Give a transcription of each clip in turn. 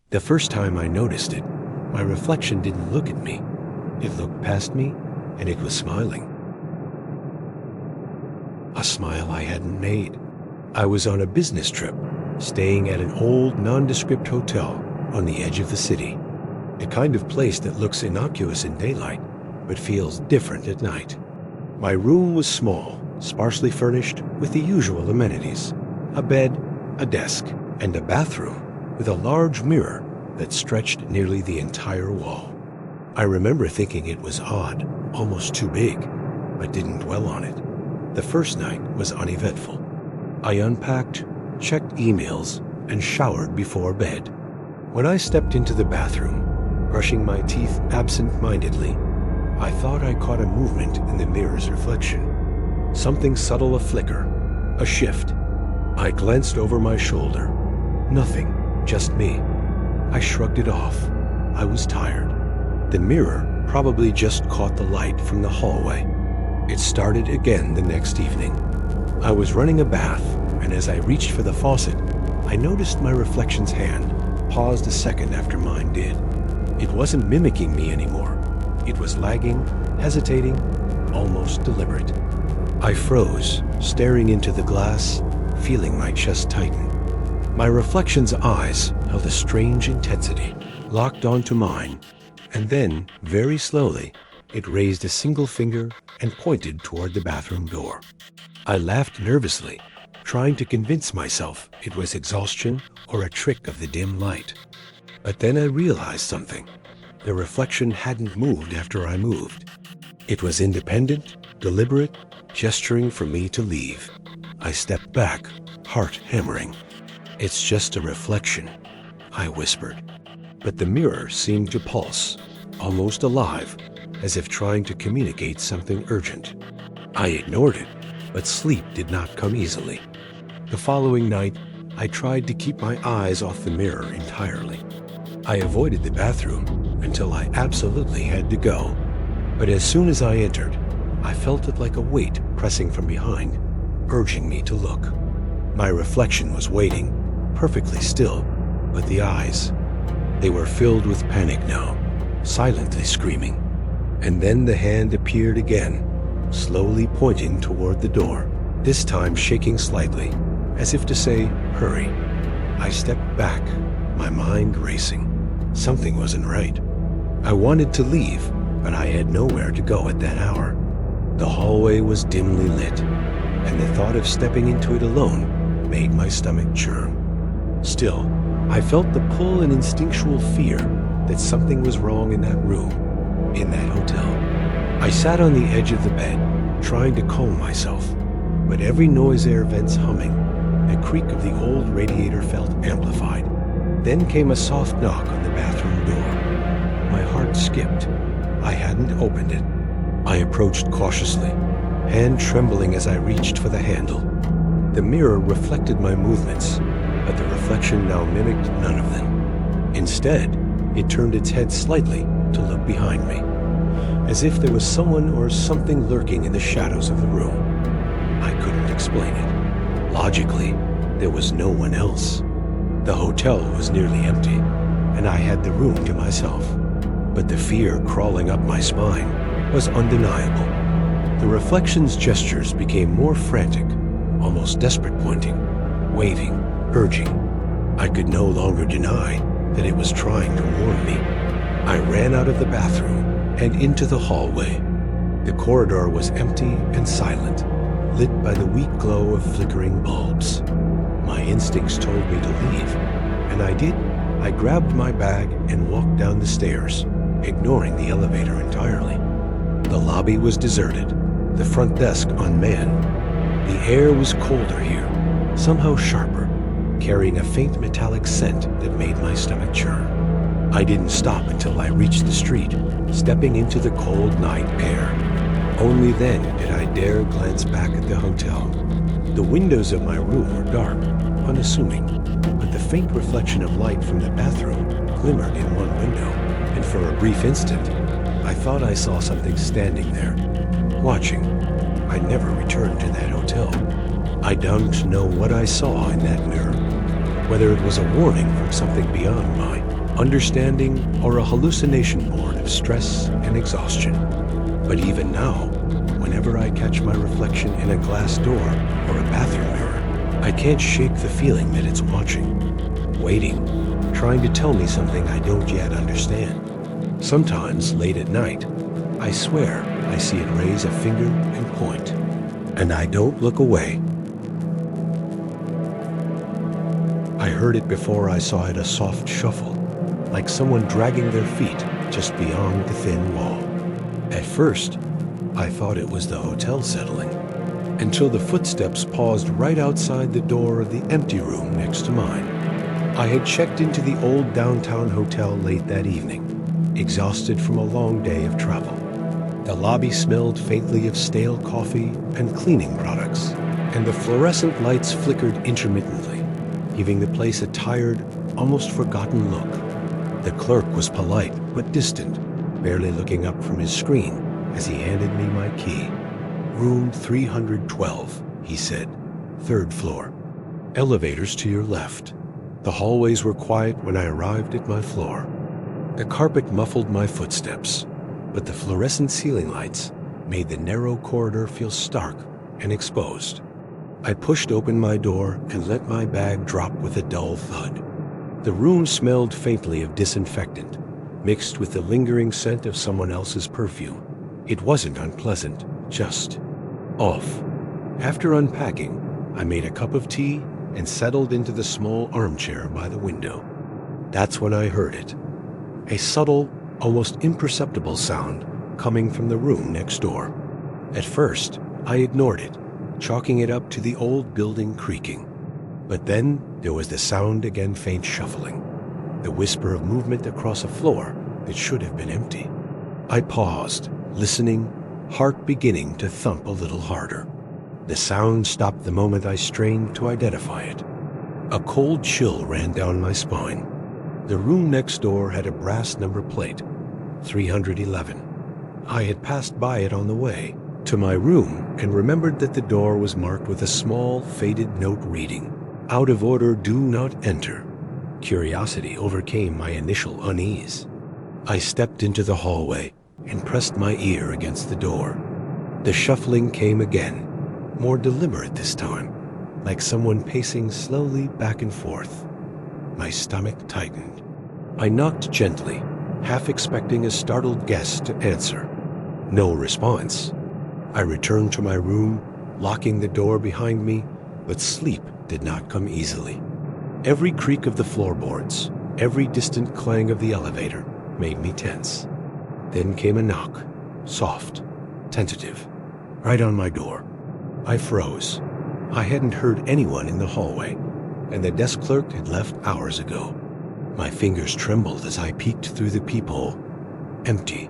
The first time I noticed it, my reflection didn't look at me. It looked past me, and it was smiling. A smile I hadn't made. I was on a business trip, staying at an old, nondescript hotel on the edge of the city. The kind of place that looks innocuous in daylight, but feels different at night. My room was small, sparsely furnished with the usual amenities. A bed, a desk, and a bathroom with a large mirror that stretched nearly the entire wall. I remember thinking it was odd, almost too big, but didn't dwell on it. The first night was uneventful. I unpacked, checked emails, and showered before bed. When I stepped into the bathroom, brushing my teeth absent-mindedly, I thought I caught a movement in the mirror's reflection. Something subtle, a flicker, a shift. I glanced over my shoulder. Nothing, just me. I shrugged it off. I was tired. The mirror probably just caught the light from the hallway. It started again the next evening. I was running a bath, and as I reached for the faucet, I noticed my reflection's hand paused a second after mine did. It wasn't mimicking me anymore. It was lagging, hesitating, almost deliberate. I froze, staring into the glass, feeling my chest tighten. My reflection's eyes held a strange intensity, locked onto mine, and then, very slowly, it raised a single finger and pointed toward the bathroom door. I laughed nervously, trying to convince myself it was exhaustion or a trick of the dim light. But then I realized something. The reflection hadn't moved after I moved. It was independent, deliberate, gesturing for me to leave. I stepped back, heart hammering. "It's just a reflection," I whispered. But the mirror seemed to pulse, almost alive, as if trying to communicate something urgent. I ignored it, but sleep did not come easily. The following night, I tried to keep my eyes off the mirror entirely. I avoided the bathroom until I absolutely had to go. But as soon as I entered, I felt it like a weight pressing from behind, urging me to look. My reflection was waiting, perfectly still, but the eyes, they were filled with panic now, silently screaming. And then the hand appeared again, slowly pointing toward the door, this time shaking slightly, as if to say, "Hurry." I stepped back, my mind racing. Something wasn't right. I wanted to leave, but I had nowhere to go at that hour. The hallway was dimly lit, and the thought of stepping into it alone made my stomach churn. Still, I felt the pull and instinctual fear that something was wrong in that room, in that hotel. I sat on the edge of the bed, trying to calm myself, but every noise air vents humming, the creak of the old radiator felt amplified. Then came a soft knock on the bathroom door. My heart skipped. I hadn't opened it. I approached cautiously, hand trembling as I reached for the handle. The mirror reflected my movements, but the reflection now mimicked none of them. Instead, it turned its head slightly to look behind me, as if there was someone or something lurking in the shadows of the room. I couldn't explain it. Logically, there was no one else. The hotel was nearly empty, and I had the room to myself. But the fear crawling up my spine was undeniable. The reflection's gestures became more frantic, almost desperate, pointing, waving, urging. I could no longer deny that it was trying to warn me. I ran out of the bathroom and into the hallway. The corridor was empty and silent, lit by the weak glow of flickering bulbs. My instincts told me to leave, and I did. I grabbed my bag and walked down the stairs, ignoring the elevator entirely. The lobby was deserted, the front desk unmanned. The air was colder here, somehow sharper, carrying a faint metallic scent that made my stomach churn. I didn't stop until I reached the street, stepping into the cold night air. Only then did I dare glance back at the hotel. The windows of my room were dark, unassuming, but the faint reflection of light from the bathroom glimmered in one window, and for a brief instant, I thought I saw something standing there, watching. I never returned to that hotel. I don't know what I saw in that mirror, whether it was a warning from something beyond my understanding or a hallucination born of stress and exhaustion. But even now, whenever I catch my reflection in a glass door or a bathroom mirror, I can't shake the feeling that it's watching, waiting, trying to tell me something I don't yet understand. Sometimes, late at night, I swear I see it raise a finger and point, and I don't look away. I heard it before I saw it, a soft shuffle, like someone dragging their feet just beyond the thin wall. At first, I thought it was the hotel settling, until the footsteps paused right outside the door of the empty room next to mine. I had checked into the old downtown hotel late that evening, exhausted from a long day of travel. The lobby smelled faintly of stale coffee and cleaning products, and the fluorescent lights flickered intermittently, giving the place a tired, almost forgotten look. The clerk was polite but distant, barely looking up from his screen as he handed me my key. "Room 312, he said. "3rd floor. Elevators to your left." The hallways were quiet when I arrived at my floor. The carpet muffled my footsteps, but the fluorescent ceiling lights made the narrow corridor feel stark and exposed. I pushed open my door and let my bag drop with a dull thud. The room smelled faintly of disinfectant, mixed with the lingering scent of someone else's perfume. It wasn't unpleasant, just off. After unpacking, I made a cup of tea and settled into the small armchair by the window. That's when I heard it. A subtle, almost imperceptible sound coming from the room next door. At first, I ignored it, chalking it up to the old building creaking. But then there was the sound again, faint shuffling, the whisper of movement across a floor that should have been empty. I paused, listening, heart beginning to thump a little harder. The sound stopped the moment I strained to identify it. A cold chill ran down my spine. The room next door had a brass number plate, 311. I had passed by it on the way to my room and remembered that the door was marked with a small, faded note reading, "Out of order, do not enter." Curiosity overcame my initial unease. I stepped into the hallway and pressed my ear against the door. The shuffling came again, more deliberate this time, like someone pacing slowly back and forth. My stomach tightened. I knocked gently, half expecting a startled guest to answer. No response. I returned to my room, locking the door behind me, but sleep did not come easily. Every creak of the floorboards, every distant clang of the elevator made me tense. Then came a knock, soft, tentative, right on my door. I froze. I hadn't heard anyone in the hallway, and the desk clerk had left hours ago. My fingers trembled as I peeked through the peephole. Empty.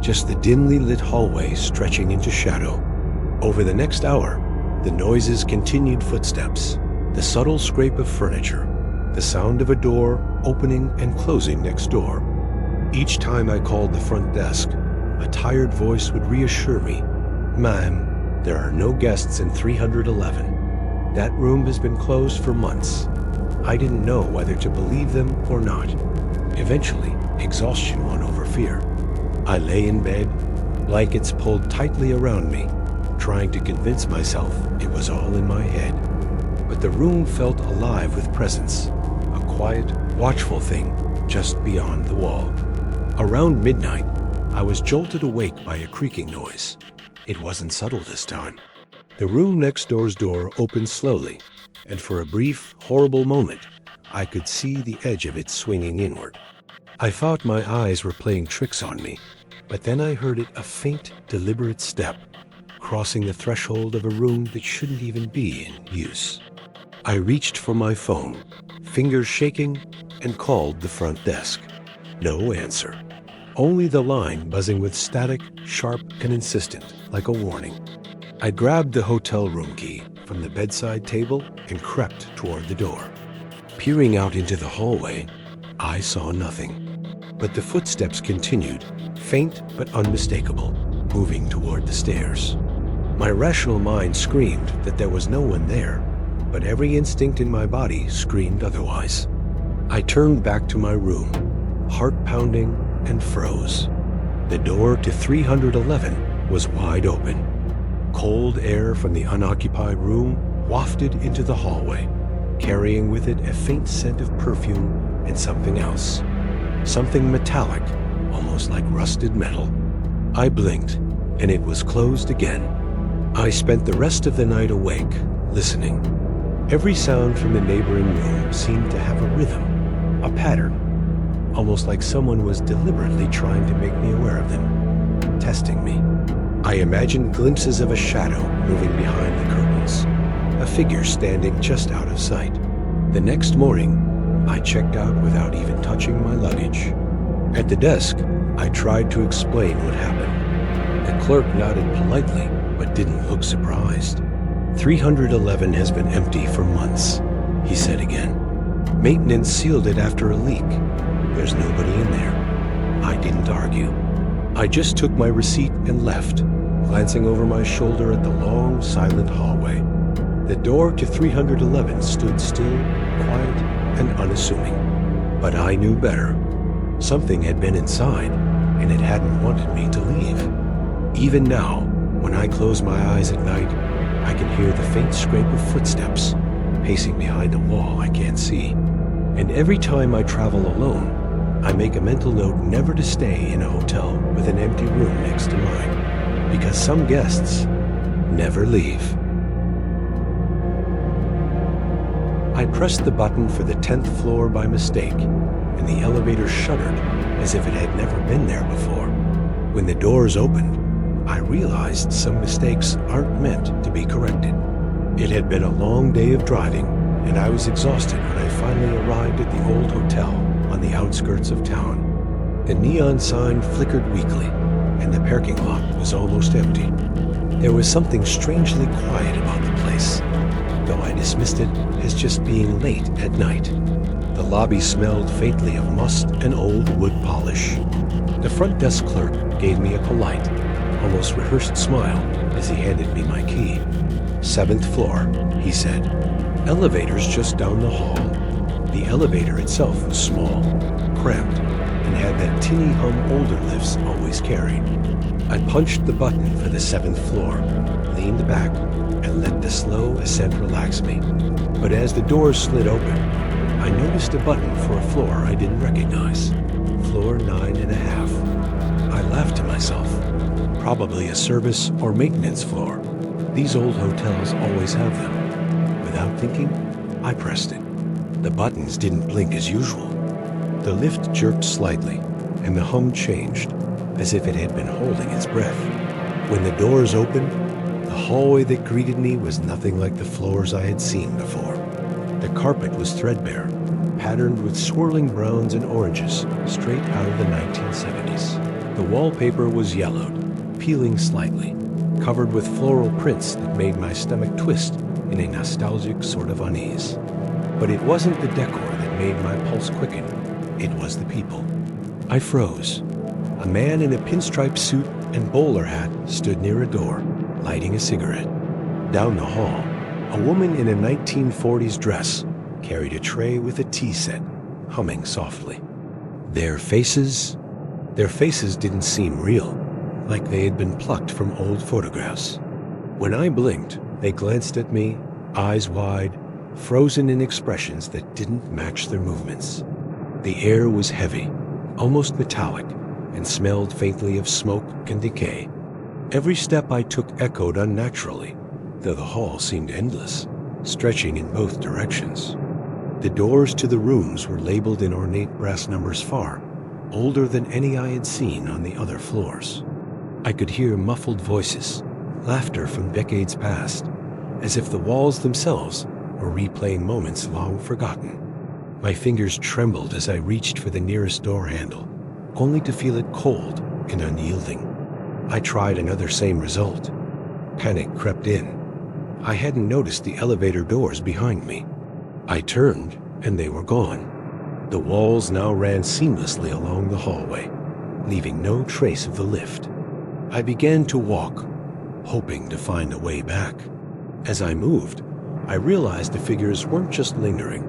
Just the dimly lit hallway stretching into shadow. Over the next hour, the noises continued: footsteps, the subtle scrape of furniture, the sound of a door opening and closing next door. Each time I called the front desk, a tired voice would reassure me, "Ma'am, there are no guests in 311. That room has been closed for months." I didn't know whether to believe them or not. Eventually, exhaustion won over fear. I lay in bed, blankets pulled tightly around me, trying to convince myself it was all in my head. But the room felt alive with presence, a quiet, watchful thing just beyond the wall. Around midnight, I was jolted awake by a creaking noise. It wasn't subtle this time. The room next door's door opened slowly, and for a brief, horrible moment, I could see the edge of it swinging inward. I thought my eyes were playing tricks on me, but then I heard it, a faint, deliberate step, crossing the threshold of a room that shouldn't even be in use. I reached for my phone, fingers shaking, and called the front desk. No answer. Only the line buzzing with static, sharp and insistent, like a warning. I grabbed the hotel room key from the bedside table and crept toward the door. Peering out into the hallway, I saw nothing. But the footsteps continued, faint but unmistakable, moving toward the stairs. My rational mind screamed that there was no one there, but every instinct in my body screamed otherwise. I turned back to my room, heart pounding, and froze. The door to 311 was wide open. Cold air from the unoccupied room wafted into the hallway, carrying with it a faint scent of perfume and something else. Something metallic, almost like rusted metal. I blinked, and it was closed again. I spent the rest of the night awake, listening. Every sound from the neighboring room seemed to have a rhythm, a pattern, almost like someone was deliberately trying to make me aware of them, testing me. I imagined glimpses of a shadow moving behind the curtains, a figure standing just out of sight. The next morning, I checked out without even touching my luggage. At the desk, I tried to explain what happened. The clerk nodded politely, but didn't look surprised. 311 has been empty for months, he said again. Maintenance sealed it after a leak. There's nobody in there. I didn't argue. I just took my receipt and left, glancing over my shoulder at the long, silent hallway. The door to 311 stood still, quiet, and unassuming. But I knew better. Something had been inside, and it hadn't wanted me to leave. Even now, when I close my eyes at night, I can hear the faint scrape of footsteps, pacing behind a wall I can't see. And every time I travel alone, I make a mental note never to stay in a hotel with an empty room next to mine, because some guests never leave. I pressed the button for the 10th floor by mistake, and the elevator shuddered as if it had never been there before. When the doors opened, I realized some mistakes aren't meant to be corrected. It had been a long day of driving, and I was exhausted when I finally arrived at the old hotel on the outskirts of town. The neon sign flickered weakly, and the parking lot was almost empty. There was something strangely quiet about the place, though I dismissed it as just being late at night. The lobby smelled faintly of must and old wood polish. The front desk clerk gave me a polite, almost rehearsed smile as he handed me my key. 7th floor, he said. Elevators just down the hall. The elevator itself was small, cramped, and had that tinny hum older lifts always carried. I punched the button for the 7th floor, leaned back, and let the slow ascent relax me. But as the doors slid open, I noticed a button for a floor I didn't recognize. Floor 9.5. I laughed to myself. Probably a service or maintenance floor. These old hotels always have them. Without thinking, I pressed it. The buttons didn't blink as usual. The lift jerked slightly, and the hum changed, as if it had been holding its breath. When the doors opened, the hallway that greeted me was nothing like the floors I had seen before. The carpet was threadbare, patterned with swirling browns and oranges straight out of the 1970s. The wallpaper was yellowed, peeling slightly, covered with floral prints that made my stomach twist in a nostalgic sort of unease. But it wasn't the decor that made my pulse quicken, it was the people. I froze. A man in a pinstripe suit and bowler hat stood near a door, lighting a cigarette. Down the hall, a woman in a 1940s dress carried a tray with a tea set, humming softly. Their faces didn't seem real, like they had been plucked from old photographs. When I blinked, they glanced at me, eyes wide, frozen in expressions that didn't match their movements. The air was heavy, almost metallic, and smelled faintly of smoke and decay. Every step I took echoed unnaturally, though the hall seemed endless, stretching in both directions. The doors to the rooms were labeled in ornate brass numbers far, older than any I had seen on the other floors. I could hear muffled voices, laughter from decades past, as if the walls themselves were replaying moments long forgotten. My fingers trembled as I reached for the nearest door handle, only to feel it cold and unyielding. I tried another same result. Panic crept in. I hadn't noticed the elevator doors behind me. I turned, and they were gone. The walls now ran seamlessly along the hallway, leaving no trace of the lift. I began to walk, hoping to find a way back. As I moved, I realized the figures weren't just lingering.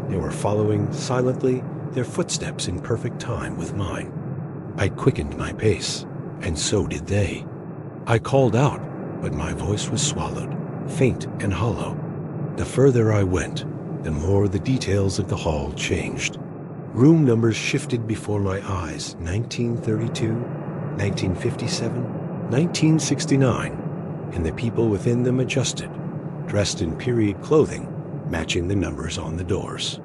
They were following, silently, their footsteps in perfect time with mine. I quickened my pace, and so did they. I called out, but my voice was swallowed, faint and hollow. The further I went, the more the details of the hall changed. Room numbers shifted before my eyes. 1932, 1957, 1969, and the people within them adjusted, dressed in period clothing, matching the numbers on the doors.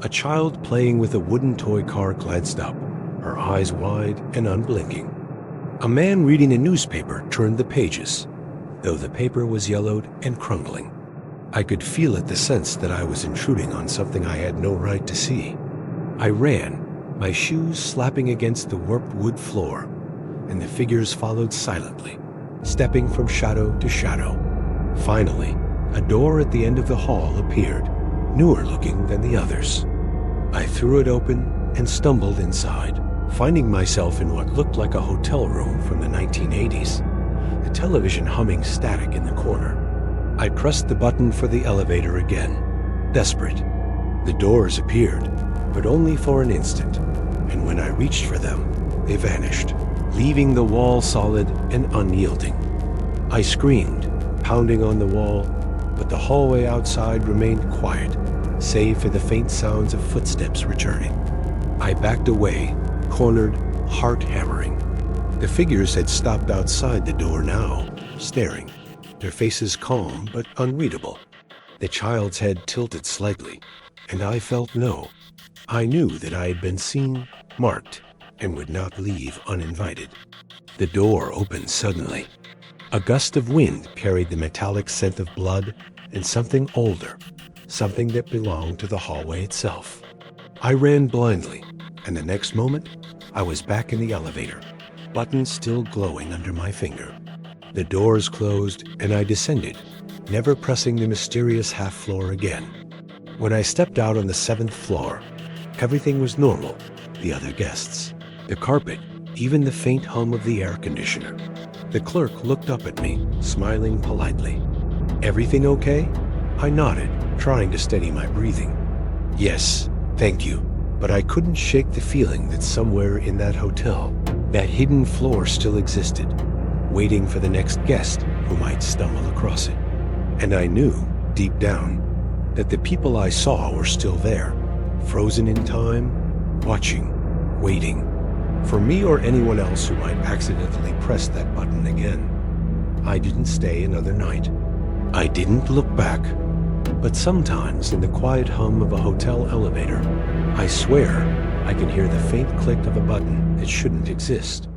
A child playing with a wooden toy car glanced up, her eyes wide and unblinking. A man reading a newspaper turned the pages, though the paper was yellowed and crumbling. I could feel at the sense that I was intruding on something I had no right to see. I ran, my shoes slapping against the warped wood floor, and the figures followed silently, stepping from shadow to shadow. Finally, a door at the end of the hall appeared, newer looking than the others. I threw it open and stumbled inside, finding myself in what looked like a hotel room from the 1980s, the television humming static in the corner. I pressed the button for the elevator again, desperate. The doors appeared, but only for an instant, and when I reached for them, they vanished, leaving the wall solid and unyielding. I screamed, pounding on the wall, but the hallway outside remained quiet, save for the faint sounds of footsteps returning. I backed away, cornered, heart hammering. The figures had stopped outside the door now, staring, their faces calm but unreadable. The child's head tilted slightly, and I felt no. I knew that I had been seen, marked, and would not leave uninvited. The door opened suddenly. A gust of wind carried the metallic scent of blood and something older, something that belonged to the hallway itself. I ran blindly, and the next moment, I was back in the elevator, buttons still glowing under my finger. The doors closed, and I descended, never pressing the mysterious half-floor again. When I stepped out on the 7th floor, everything was normal, the other guests, the carpet, even the faint hum of the air conditioner. The clerk looked up at me, smiling politely. "Everything okay?" I nodded, trying to steady my breathing. "Yes, thank you." But I couldn't shake the feeling that somewhere in that hotel, that hidden floor still existed, waiting for the next guest who might stumble across it. And I knew, deep down, that the people I saw were still there, frozen in time, watching, waiting, for me or anyone else who might accidentally press that button again. I didn't stay another night. I didn't look back. But sometimes in the quiet hum of a hotel elevator, I swear I can hear the faint click of a button that shouldn't exist.